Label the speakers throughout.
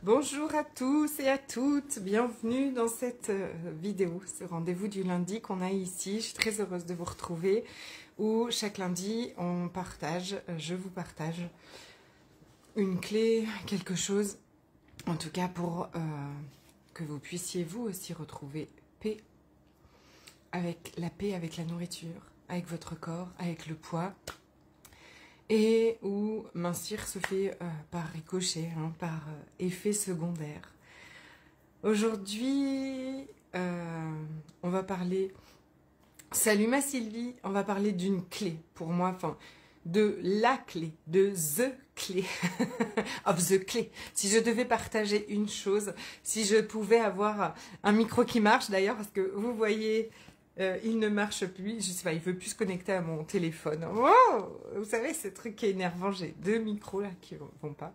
Speaker 1: Bonjour à tous et à toutes, bienvenue dans cette vidéo, ce rendez-vous du lundi qu'on a ici. Je suis très heureuse de vous retrouver, où chaque lundi on partage, je vous partage une clé, quelque chose, en tout cas pour que vous puissiez vous aussi retrouver paix, avec la nourriture, avec votre corps, avec le poids. Et où mincir se fait par ricochet, par effet secondaire. Aujourd'hui, on va parler... Salut ma Sylvie, on va parler d'une clé pour moi, enfin, de la clé, de the clé, of the clé. Si je devais partager une chose, si je pouvais avoir un micro qui marche d'ailleurs, parce que vous voyez... il ne marche plus, je sais pas, il veut plus se connecter à mon téléphone. Oh, vous savez, ce truc qui est énervant, j'ai deux micros là qui vont pas.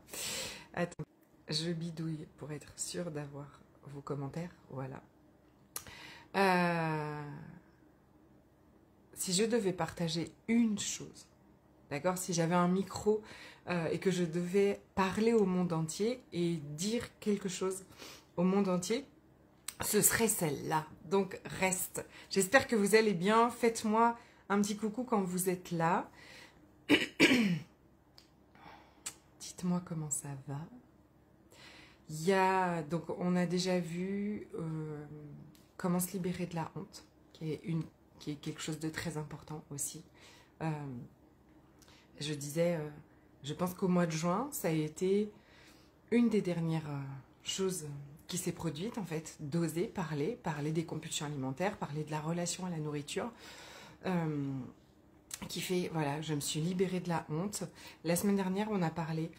Speaker 1: Attends, je bidouille pour être sûre d'avoir vos commentaires, voilà. Si je devais partager une chose, d'accord, si j'avais un micro et que je devais parler au monde entier et dire quelque chose au monde entier, ce serait celle-là. Donc, reste. J'espère que vous allez bien. Faites-moi un petit coucou quand vous êtes là. Dites-moi comment ça va. Donc, on a déjà vu comment se libérer de la honte, qui est quelque chose de très important aussi. Je disais, je pense qu'au mois de juin, ça a été une des dernières choses qui s'est produite en fait, d'oser parler des compulsions alimentaires, parler de la relation à la nourriture, qui fait, voilà, je me suis libérée de la honte. La semaine dernière, on a parlé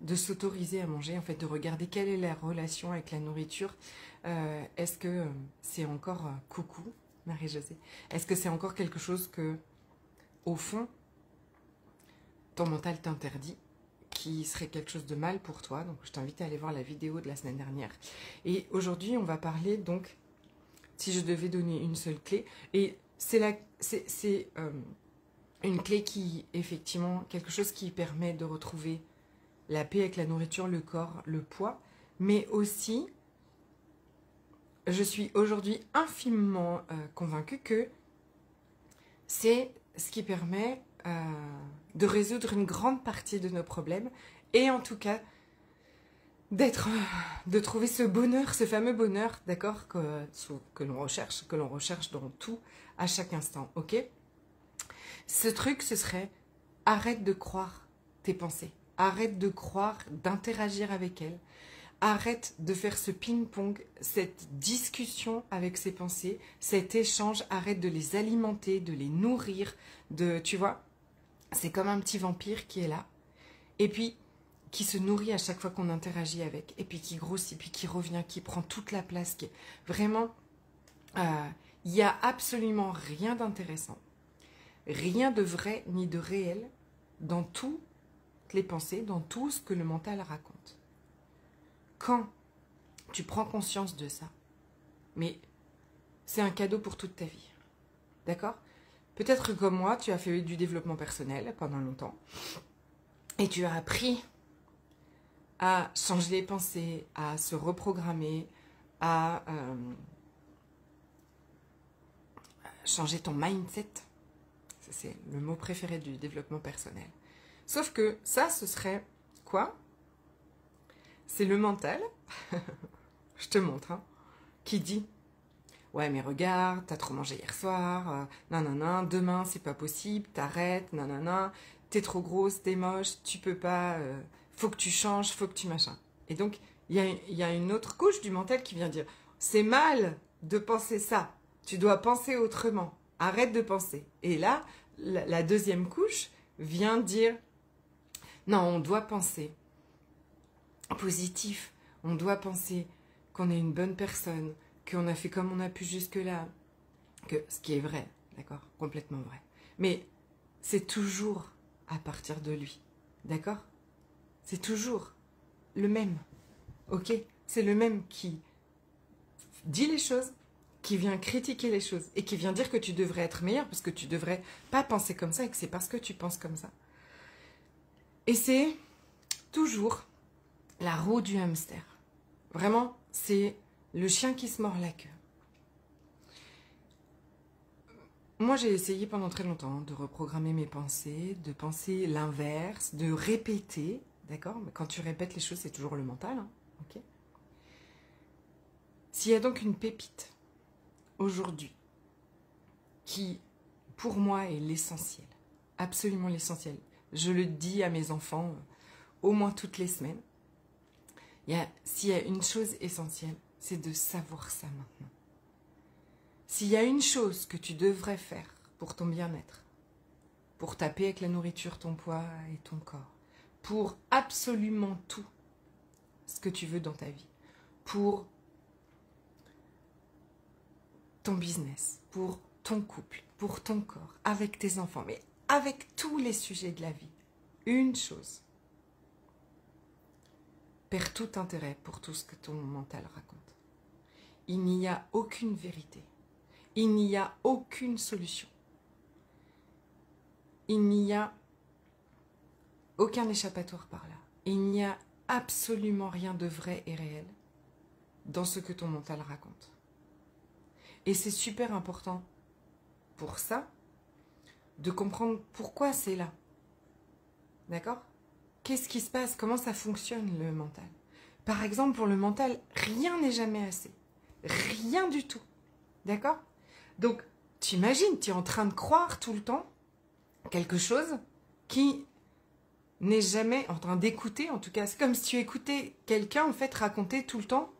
Speaker 1: de s'autoriser à manger, en fait, de regarder quelle est la relation avec la nourriture. Est-ce que c'est encore, coucou Marie-Josée, est-ce que c'est encore quelque chose que, au fond, ton mental t'interdit, qui serait quelque chose de mal pour toi. Donc, je t'invite à aller voir la vidéo de la semaine dernière. Et aujourd'hui, on va parler, donc, si je devais donner une seule clé, et c'est une clé qui, effectivement, quelque chose qui permet de retrouver la paix avec la nourriture, le corps, le poids, mais aussi, je suis aujourd'hui infiniment convaincue que c'est ce qui permet de résoudre une grande partie de nos problèmes et en tout cas de trouver ce bonheur, ce fameux bonheur, d'accord, que l'on recherche dans tout, à chaque instant, ok? Ce truc, ce serait arrête de croire tes pensées, arrête de croire, d'interagir avec elles, arrête de faire ce ping-pong, cette discussion avec ces pensées, cet échange, arrête de les alimenter, de les nourrir, tu vois, c'est comme un petit vampire qui est là, et puis qui se nourrit à chaque fois qu'on interagit avec, et puis qui grossit, puis qui revient, qui prend toute la place, qui est vraiment, il n'y a absolument rien d'intéressant, rien de vrai ni de réel dans toutes les pensées, dans tout ce que le mental raconte. Quand tu prends conscience de ça, mais c'est un cadeau pour toute ta vie, d'accord? Peut-être que comme moi, tu as fait du développement personnel pendant longtemps et tu as appris à changer les pensées, à se reprogrammer, à changer ton mindset. Ça, c'est le mot préféré du développement personnel. Sauf que ça, ce serait quoi? C'est le mental, je te montre, qui dit « Ouais, mais regarde, t'as trop mangé hier soir, nanana, demain, c'est pas possible, t'arrêtes, nanana, t'es trop grosse, t'es moche, tu peux pas, faut que tu changes, faut que tu machin. » Et donc, il y a une autre couche du mental qui vient dire « C'est mal de penser ça, tu dois penser autrement, arrête de penser. » Et là, la deuxième couche vient dire « Non, on doit penser positif, on doit penser qu'on est une bonne personne, qu'on a fait comme on a pu jusque-là, que ce qui est vrai, d'accord, complètement vrai. Mais c'est toujours à partir de lui, d'accord? C'est toujours le même, ok? C'est le même qui dit les choses, qui vient critiquer les choses et qui vient dire que tu devrais être meilleur parce que tu devrais pas penser comme ça et que c'est parce que tu penses comme ça. Et c'est toujours la roue du hamster. Vraiment, c'est le chien qui se mord la queue. Moi, j'ai essayé pendant très longtemps de reprogrammer mes pensées, de penser l'inverse, de répéter, d'accord? Mais quand tu répètes les choses, c'est toujours le mental, hein, ok? S'il y a donc une pépite aujourd'hui qui, pour moi, est l'essentiel, absolument l'essentiel. Je le dis à mes enfants au moins toutes les semaines. S'il y a une chose essentielle, c'est de savoir ça maintenant. S'il y a une chose que tu devrais faire pour ton bien-être, pour taper avec la nourriture ton poids et ton corps, pour absolument tout ce que tu veux dans ta vie, pour ton business, pour ton couple, pour ton corps, avec tes enfants, mais avec tous les sujets de la vie, une chose. Perds tout intérêt pour tout ce que ton mental raconte. Il n'y a aucune vérité. Il n'y a aucune solution. Il n'y a aucun échappatoire par là. Il n'y a absolument rien de vrai et réel dans ce que ton mental raconte. Et c'est super important pour ça de comprendre pourquoi c'est là. D'accord ? Qu'est-ce qui se passe? Comment ça fonctionne le mental? Par exemple, pour le mental, rien n'est jamais assez. Rien du tout. D'accord? Donc, tu imagines, tu es en train de croire tout le temps quelque chose qui n'est jamais en train d'écouter, en tout cas, c'est comme si tu écoutais quelqu'un, en fait, raconter tout le temps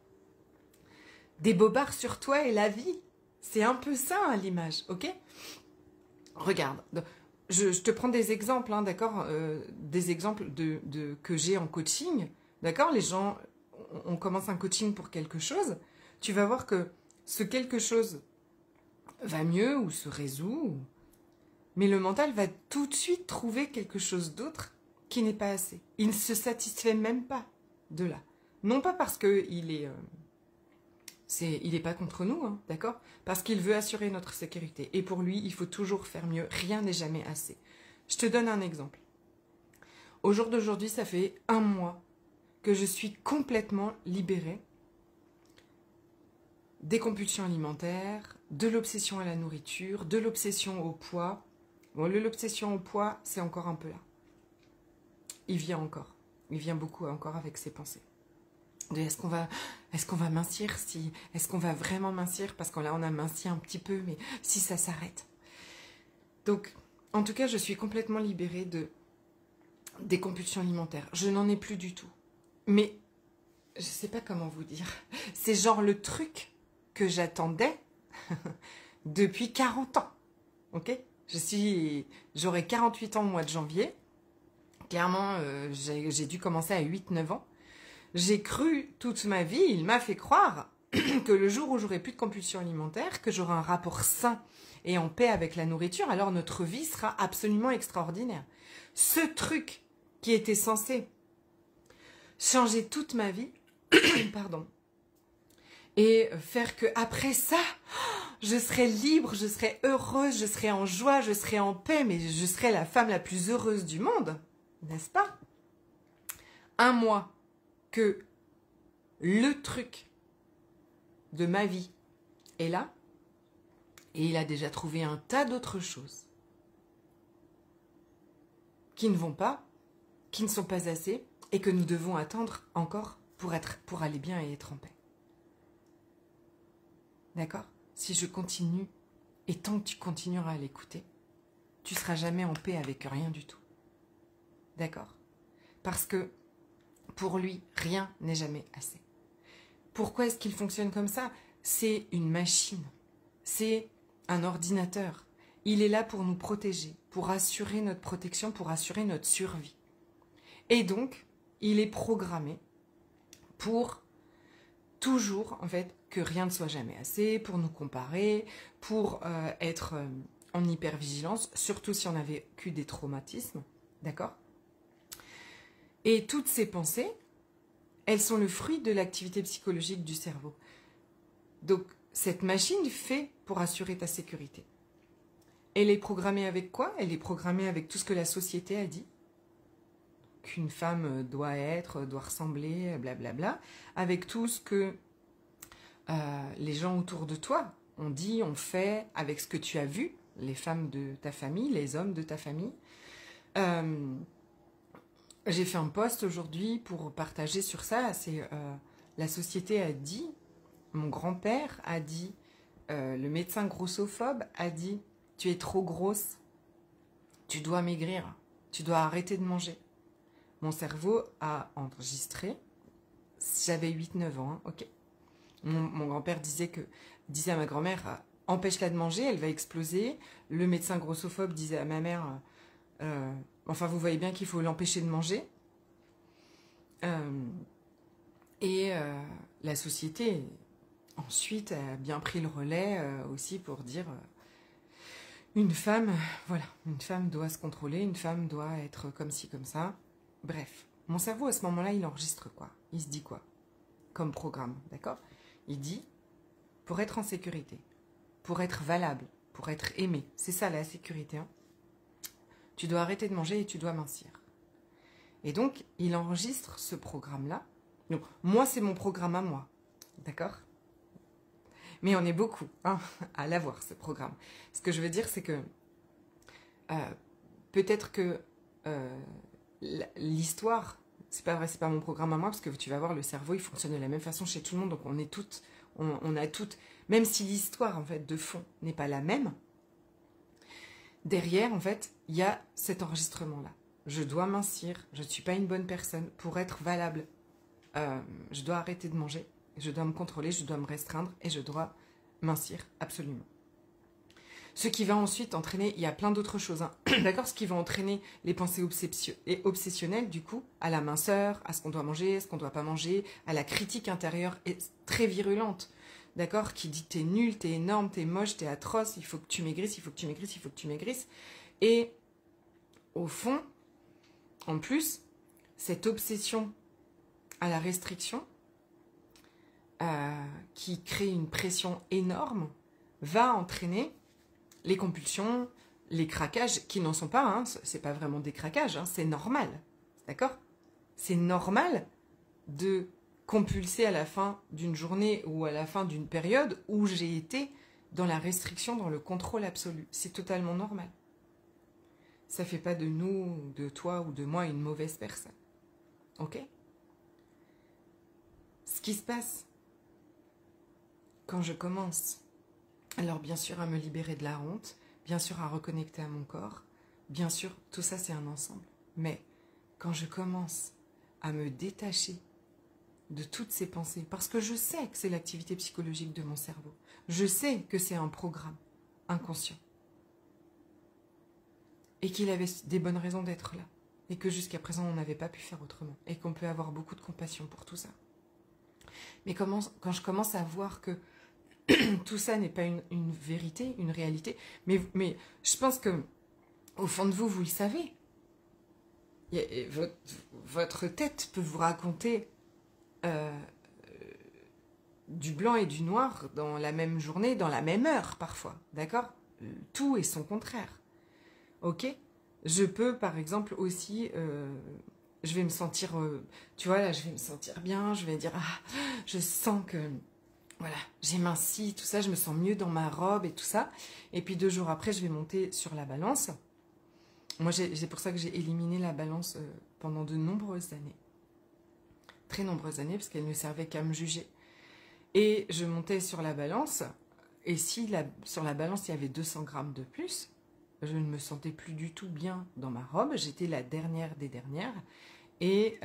Speaker 1: des bobards sur toi et la vie. C'est un peu ça, hein, l'image, ok? Regarde, je te prends des exemples, hein, d'accord? Des exemples que j'ai en coaching, d'accord? Les gens, on commence un coaching pour quelque chose, tu vas voir que ce quelque chose va mieux ou se résout, mais le mental va tout de suite trouver quelque chose d'autre qui n'est pas assez. Il ne se satisfait même pas de là. Non pas parce qu'il est... il n'est pas contre nous, hein, d'accord? Parce qu'il veut assurer notre sécurité. Et pour lui, il faut toujours faire mieux. Rien n'est jamais assez. Je te donne un exemple. Au jour d'aujourd'hui, ça fait 1 mois que je suis complètement libérée des compulsions alimentaires, de l'obsession à la nourriture, de l'obsession au poids. Bon, l'obsession au poids, c'est encore un peu là. Il vient encore. Il vient beaucoup encore avec ses pensées. Est-ce qu'on va mincir, est-ce qu'on va vraiment mincir, parce que là on a minci un petit peu, mais si ça s'arrête. Donc, en tout cas, je suis complètement libérée des compulsions alimentaires. Je n'en ai plus du tout. Mais, je ne sais pas comment vous dire, c'est genre le truc que j'attendais depuis 40 ans, ok? J'aurai 48 ans au mois de janvier. Clairement, j'ai dû commencer à 8-9 ans. J'ai cru toute ma vie, il m'a fait croire que le jour où j'aurai plus de compulsion alimentaire, que j'aurai un rapport sain et en paix avec la nourriture, alors notre vie sera absolument extraordinaire. Ce truc qui était censé changer toute ma vie, pardon, et faire que après ça, je serai libre, je serai heureuse, je serai en joie, je serai en paix, mais je serai la femme la plus heureuse du monde, n'est-ce pas? 1 mois que le truc de ma vie est là, et il a déjà trouvé un tas d'autres choses qui ne vont pas, qui ne sont pas assez, et que nous devons attendre encore pour aller bien et être en paix. D'accord? Si je continue, et tant que tu continueras à l'écouter, tu ne seras jamais en paix avec rien du tout. D'accord? Parce que pour lui, rien n'est jamais assez. Pourquoi est-ce qu'il fonctionne comme ça? C'est une machine. C'est un ordinateur. Il est là pour nous protéger, pour assurer notre protection, pour assurer notre survie. Et donc, il est programmé pour toujours, en fait, que rien ne soit jamais assez, pour nous comparer, pour être en hypervigilance, surtout si on a vécu des traumatismes, d'accord? Et toutes ces pensées, elles sont le fruit de l'activité psychologique du cerveau. Donc, cette machine fait pour assurer ta sécurité. Elle est programmée avec quoi? Elle est programmée avec tout ce que la société a dit. qu'une femme doit être, doit ressembler, blablabla, avec tout ce que les gens autour de toi ont dit, ont fait, avec ce que tu as vu, les femmes de ta famille, les hommes de ta famille. J'ai fait un post aujourd'hui pour partager sur ça. C'est la société a dit, mon grand-père a dit, le médecin grossophobe a dit, tu es trop grosse, tu dois maigrir, tu dois arrêter de manger. Mon cerveau a enregistré, j'avais 8-9 ans, hein, ok. Mon grand-père disait à ma grand-mère, empêche-la de manger, elle va exploser. Le médecin grossophobe disait à ma mère, enfin vous voyez bien qu'il faut l'empêcher de manger. La société ensuite a bien pris le relais aussi pour dire une femme, voilà, une femme doit se contrôler, une femme doit être comme ci, comme ça. Bref, mon cerveau à ce moment-là, il enregistre quoi? Il se dit quoi? Comme programme, d'accord? Il dit, pour être en sécurité, pour être valable, pour être aimé, c'est ça la sécurité, hein, tu dois arrêter de manger et tu dois mincir. Et donc, il enregistre ce programme-là. Donc, moi, c'est mon programme à moi, d'accord? Mais on est beaucoup hein, à l'avoir, ce programme. Ce que je veux dire, c'est que peut-être que l'histoire, c'est pas vrai, c'est pas mon programme à moi, parce que tu vas voir, le cerveau, il fonctionne de la même façon chez tout le monde, donc on est toutes, on a toutes, même si l'histoire, en fait, de fond n'est pas la même, derrière, en fait, il y a cet enregistrement-là. Je dois mincir, je ne suis pas une bonne personne. Pour être valable, je dois arrêter de manger, je dois me contrôler, je dois me restreindre et je dois mincir, absolument. Ce qui va ensuite entraîner, il y a plein d'autres choses, hein, d'accord? Ce qui va entraîner les pensées obsessionnelles, du coup, à la minceur, à ce qu'on doit manger, à ce qu'on ne doit pas manger, à la critique intérieure très virulente, d'accord? Qui dit t'es nul, t'es énorme, t'es moche, t'es atroce, il faut que tu maigrisses, il faut que tu maigrisses, il faut que tu maigrisses. Et au fond, en plus, cette obsession à la restriction, qui crée une pression énorme, va entraîner les compulsions, les craquages, qui n'en sont pas, hein, c'est pas vraiment des craquages, hein, c'est normal, d'accord? C'est normal de compulser à la fin d'une journée ou à la fin d'une période où j'ai été dans la restriction, dans le contrôle absolu. C'est totalement normal. Ça fait pas de nous, de toi ou de moi une mauvaise personne. Ok? Ce qui se passe quand je commence, alors bien sûr à me libérer de la honte, bien sûr à reconnecter à mon corps, bien sûr tout ça c'est un ensemble. Mais quand je commence à me détacher de toutes ces pensées, parce que je sais que c'est l'activité psychologique de mon cerveau, je sais que c'est un programme inconscient, et qu'il avait des bonnes raisons d'être là, et que jusqu'à présent on n'avait pas pu faire autrement, et qu'on peut avoir beaucoup de compassion pour tout ça. Mais quand je commence à voir que tout ça n'est pas une vérité, une réalité, mais je pense que au fond de vous, vous le savez. Votre tête peut vous raconter du blanc et du noir dans la même journée, dans la même heure parfois, d'accord? Tout est son contraire, ok? Je peux par exemple aussi, je vais me sentir, tu vois là, je vais me sentir bien, je vais dire, ah, je sens que... Voilà, j'ai minci, tout ça, je me sens mieux dans ma robe et tout ça. Et puis 2 jours après, je vais monter sur la balance. Moi, c'est pour ça que j'ai éliminé la balance pendant de nombreuses années. Très nombreuses années, parce qu'elle ne servait qu'à me juger. Et je montais sur la balance, et si sur la balance, il y avait 200 grammes de plus, je ne me sentais plus du tout bien dans ma robe. J'étais la dernière des dernières. Et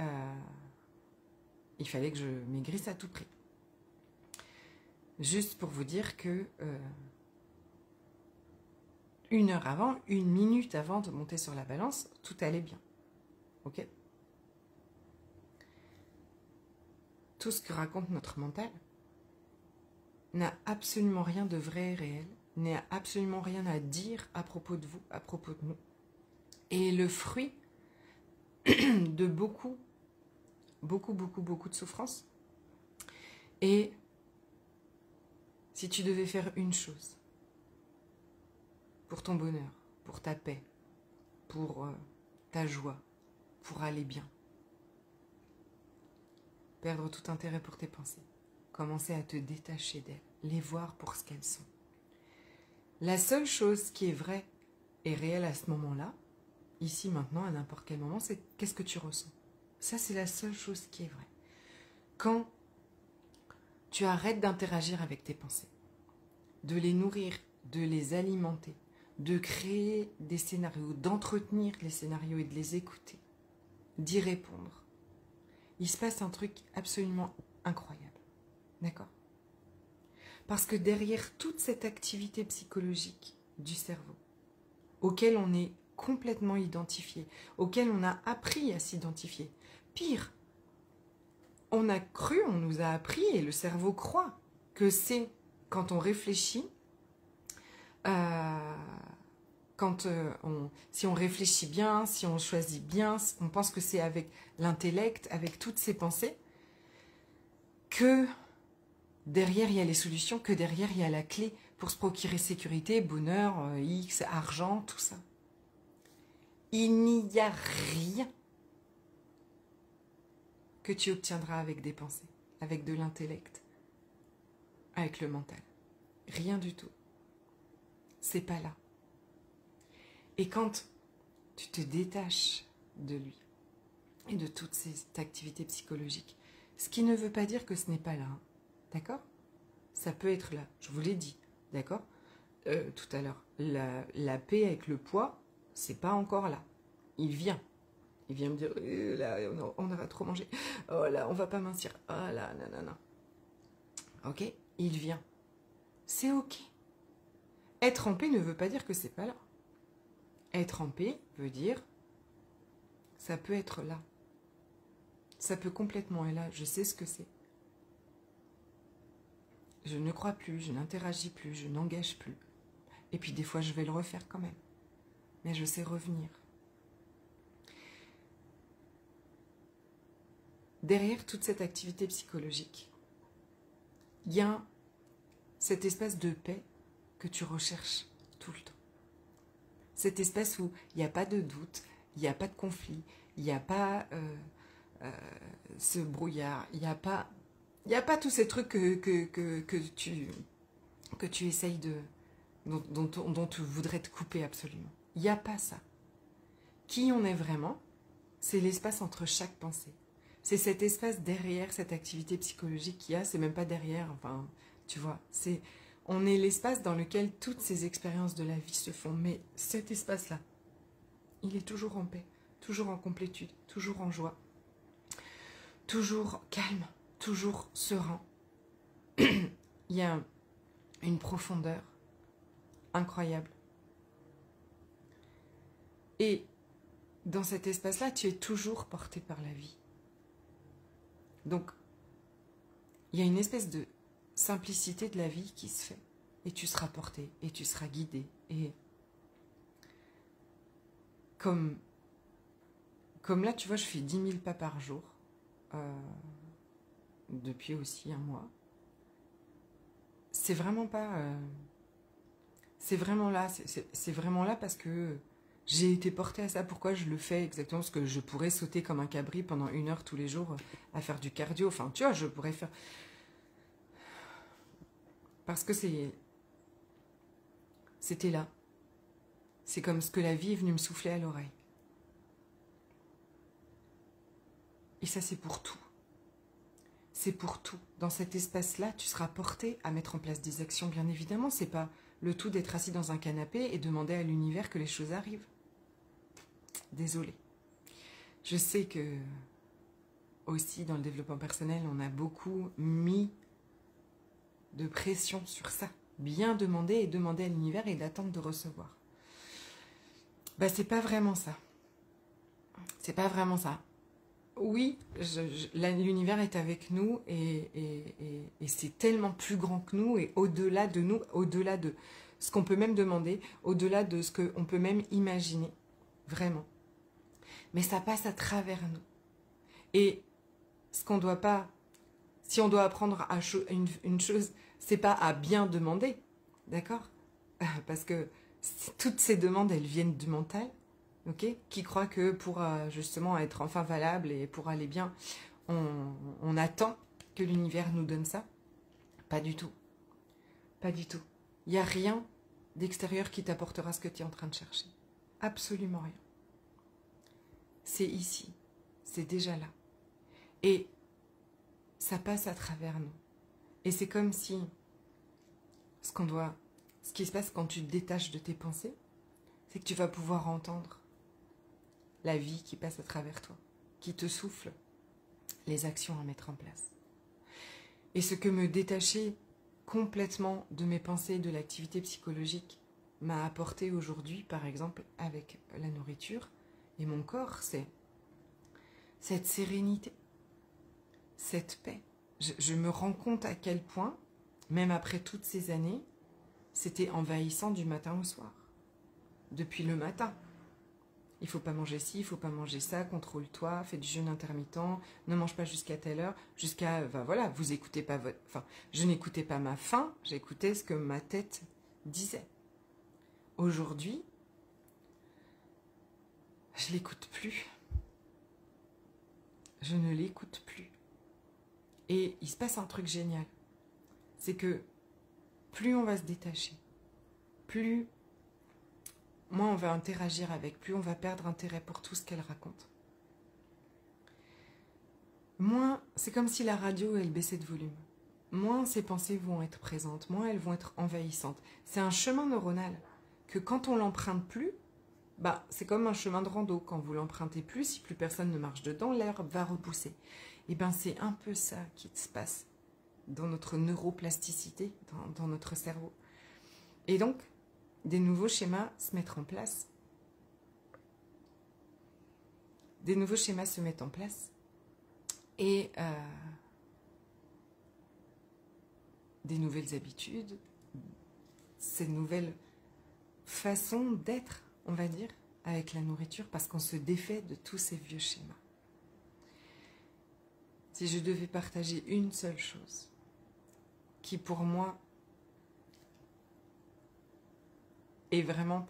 Speaker 1: il fallait que je maigrisse à tout prix. Juste pour vous dire que 1 heure avant, 1 minute avant de monter sur la balance, tout allait bien. Ok? Tout ce que raconte notre mental n'a absolument rien de vrai et réel, n'a absolument rien à dire à propos de vous, à propos de nous. Et le fruit de beaucoup de souffrance. Et si tu devais faire une chose pour ton bonheur, pour ta paix, pour ta joie, pour aller bien. Perdre tout intérêt pour tes pensées. Commencer à te détacher d'elles, les voir pour ce qu'elles sont. La seule chose qui est vraie et réelle à ce moment-là, ici, maintenant, à n'importe quel moment, c'est qu'est-ce que tu ressens. Ça, c'est la seule chose qui est vraie. Quand tu arrêtes d'interagir avec tes pensées, de les nourrir, de les alimenter, de créer des scénarios, d'entretenir les scénarios et de les écouter, d'y répondre, il se passe un truc absolument incroyable. D'accord ? Parce que derrière toute cette activité psychologique du cerveau, auquel on est complètement identifié, auquel on a appris à s'identifier, pire, on nous a appris, et le cerveau croit, que c'est quand on réfléchit, si on réfléchit bien, si on choisit bien, on pense que c'est avec l'intellect, avec toutes ces pensées, que derrière il y a les solutions, que derrière il y a la clé pour se procurer sécurité, bonheur, X, argent, tout ça. Il n'y a rien que tu obtiendras avec des pensées, avec de l'intellect, avec le mental. Rien du tout. C'est pas là. Et quand tu te détaches de lui et de toute cette activité psychologique, ce qui ne veut pas dire que ce n'est pas là, hein, d'accord ? Ça peut être là, je vous l'ai dit, d'accord ? Tout à l'heure, la paix avec le poids, c'est pas encore là. Il vient. Il vient me dire, là, on aura trop mangé. Oh là, on va pas mincir. Oh là, nanana. Ok ? Il vient. C'est ok. Être en paix ne veut pas dire que c'est pas là. Être en paix veut dire, ça peut être là. Ça peut complètement être là. Je sais ce que c'est. Je ne crois plus, je n'interagis plus, je n'engage plus. Et puis des fois, je vais le refaire quand même. Mais je sais revenir. Derrière toute cette activité psychologique, il y a cet espace de paix que tu recherches tout le temps. Cet espace où il n'y a pas de doute, il n'y a pas de conflit, il n'y a pas ce brouillard, il n'y a pas tous ces trucs que tu essayes dont tu voudrais te couper absolument. Il n'y a pas ça. Qui on est vraiment, c'est l'espace entre chaque pensée. C'est cet espace derrière cette activité psychologique qu'il y a, c'est même pas derrière, enfin, tu vois, on est l'espace dans lequel toutes ces expériences de la vie se font, mais cet espace-là, il est toujours en paix, toujours en complétude, toujours en joie, toujours calme, toujours serein. Il y a une profondeur incroyable. Et dans cet espace-là, tu es toujours porté par la vie. Donc, il y a une espèce de simplicité de la vie qui se fait. Et tu seras porté, et tu seras guidé. Et comme là, tu vois, je fais 10 000 pas par jour, depuis aussi un mois. C'est vraiment pas... c'est vraiment là, c'est vraiment là parce que j'ai été portée à ça. Pourquoi je le fais exactement? Parce que je pourrais sauter comme un cabri pendant 1 heure tous les jours à faire du cardio. Enfin, tu vois, je pourrais faire... Parce que c'était là. C'est comme ce que la vie est venue me souffler à l'oreille. Et ça, c'est pour tout. C'est pour tout. Dans cet espace-là, tu seras porté à mettre en place des actions, bien évidemment. C'est pas le tout d'être assis dans un canapé et demander à l'univers que les choses arrivent. Désolée. Je sais que, aussi, dans le développement personnel, on a beaucoup mis de pression sur ça. Bien demander et demander à l'univers et d'attendre de recevoir. Bah, c'est pas vraiment ça. C'est pas vraiment ça. Oui, l'univers est avec nous et c'est tellement plus grand que nous et au-delà de nous, au-delà de ce qu'on peut même demander, au-delà de ce qu'on peut même imaginer, vraiment. Mais ça passe à travers nous. Et ce qu'on doit pas, si on doit apprendre à une chose, c'est pas à bien demander, d'accord? Parce que toutes ces demandes, elles viennent du mental, ok? Qui croit que pour justement être enfin valable et pour aller bien, on attend que l'univers nous donne ça. Pas du tout. Pas du tout. Il n'y a rien d'extérieur qui t'apportera ce que tu es en train de chercher. Absolument rien. C'est ici. C'est déjà là. Et ça passe à travers nous. Et c'est comme si ce qui se passe quand tu te détaches de tes pensées, c'est que tu vas pouvoir entendre la vie qui passe à travers toi, qui te souffle les actions à mettre en place. Et ce que me détacher complètement de mes pensées, de l'activité psychologique, m'a apporté aujourd'hui, par exemple, avec la nourriture et mon corps, c'est cette sérénité, cette paix. Je me rends compte à quel point, même après toutes ces années, c'était envahissant du matin au soir. Depuis le matin. Il ne faut pas manger ci, il ne faut pas manger ça, contrôle-toi, fais du jeûne intermittent, ne mange pas jusqu'à telle heure, voilà, vous écoutez pas votre... Enfin, je n'écoutais pas ma faim, j'écoutais ce que ma tête disait. Aujourd'hui, je l'écoute plus. Je ne l'écoute plus. Et il se passe un truc génial. C'est que plus on va se détacher, plus moins on va interagir avec, plus on va perdre intérêt pour tout ce qu'elle raconte. Moins, c'est comme si la radio, elle baissait de volume. Moins ses pensées vont être présentes, moins elles vont être envahissantes. C'est un chemin neuronal que quand on l'emprunte plus, c'est comme un chemin de rando. Quand vous l'empruntez plus, si plus personne ne marche dedans, l'air va repousser. Et c'est un peu ça qui se passe dans notre neuroplasticité, dans notre cerveau. Et donc, des nouveaux schémas se mettent en place. Des nouveaux schémas se mettent en place. Et des nouvelles habitudes, ces nouvelles façons d'être, on va dire, avec la nourriture, parce qu'on se défait de tous ces vieux schémas. Si je devais partager une seule chose, qui pour moi est vraiment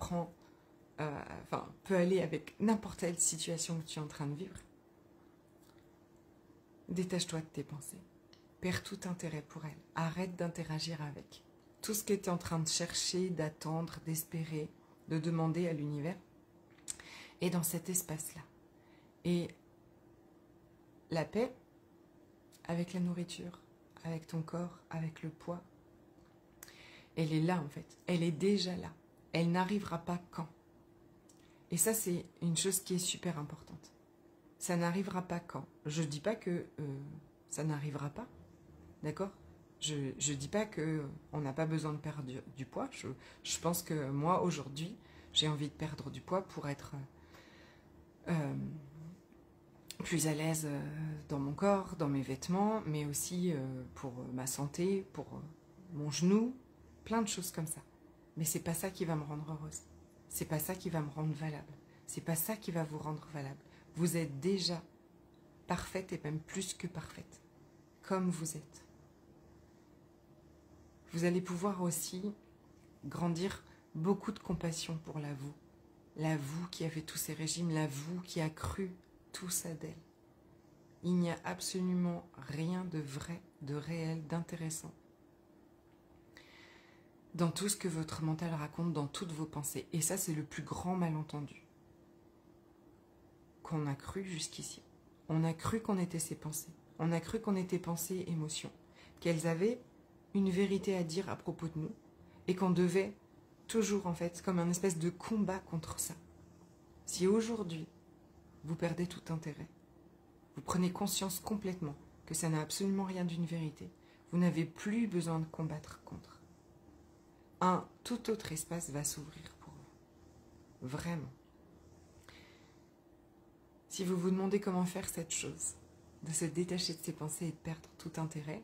Speaker 1: peut aller avec n'importe quelle situation que tu es en train de vivre, détache-toi de tes pensées. Perds tout intérêt pour elles. Arrête d'interagir avec. Tout ce que tu es en train de chercher, d'attendre, d'espérer, de demander à l'univers est dans cet espace-là. Et la paix, avec la nourriture, avec ton corps, avec le poids, elle est là en fait. Elle est déjà là. Elle n'arrivera pas quand. Et ça, c'est une chose qui est super importante. Ça n'arrivera pas quand. Je ne dis pas que ça n'arrivera pas. D'accord ? Je ne dis pas qu'on n'a pas besoin de perdre du poids. Je pense que moi, aujourd'hui, j'ai envie de perdre du poids pour être plus à l'aise dans mon corps, dans mes vêtements, mais aussi pour ma santé, pour mon genou, plein de choses comme ça. Mais c'est pas ça qui va me rendre heureuse. C'est pas ça qui va me rendre valable. C'est pas ça qui va vous rendre valable. Vous êtes déjà parfaite et même plus que parfaite, comme vous êtes. Vous allez pouvoir aussi grandir beaucoup de compassion pour la vous qui a fait tous ces régimes, la vous qui a cru tout ça d'elle. Il n'y a absolument rien de vrai, de réel, d'intéressant dans tout ce que votre mental raconte, dans toutes vos pensées. Et ça, c'est le plus grand malentendu qu'on a cru jusqu'ici. On a cru qu'on était ses pensées. On a cru qu'on était pensées et émotions. Qu'elles avaient une vérité à dire à propos de nous. Et qu'on devait toujours, en fait, comme un espèce de combat contre ça. Si aujourd'hui, vous perdez tout intérêt, vous prenez conscience complètement que ça n'a absolument rien d'une vérité, vous n'avez plus besoin de combattre contre. Un tout autre espace va s'ouvrir pour vous. Vraiment. Si vous vous demandez comment faire cette chose, de se détacher de ses pensées et de perdre tout intérêt,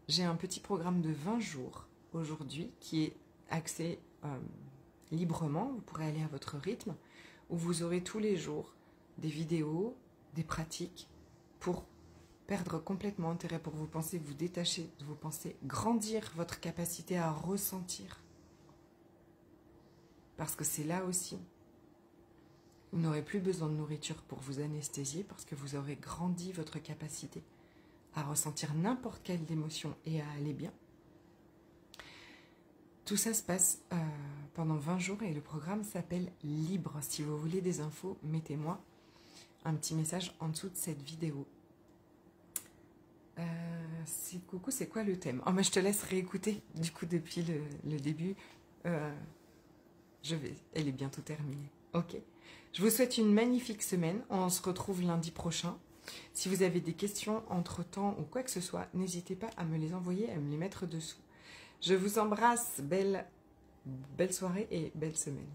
Speaker 1: j'ai un petit programme de 20 jours aujourd'hui qui est axé librement, vous pourrez aller à votre rythme, où vous aurez tous les jours des vidéos, des pratiques pour perdre complètement intérêt pour vos pensées, vous détacher de vos pensées, grandir votre capacité à ressentir. Parce que c'est là aussi Vous n'aurez plus besoin de nourriture pour vous anesthésier parce que vous aurez grandi votre capacité à ressentir n'importe quelle émotion et à aller bien. Tout ça se passe pendant 20 jours et le programme s'appelle Libre. Si vous voulez des infos, mettez-moi un petit message en dessous de cette vidéo. Coucou, c'est quoi le thème? Oh, mais je te laisse réécouter du coup depuis le début. Elle est bientôt terminée. Ok. Je vous souhaite une magnifique semaine. On se retrouve lundi prochain. Si vous avez des questions entre-temps ou quoi que ce soit, n'hésitez pas à me les envoyer, à me les mettre dessous. Je vous embrasse. Belle soirée et belle semaine.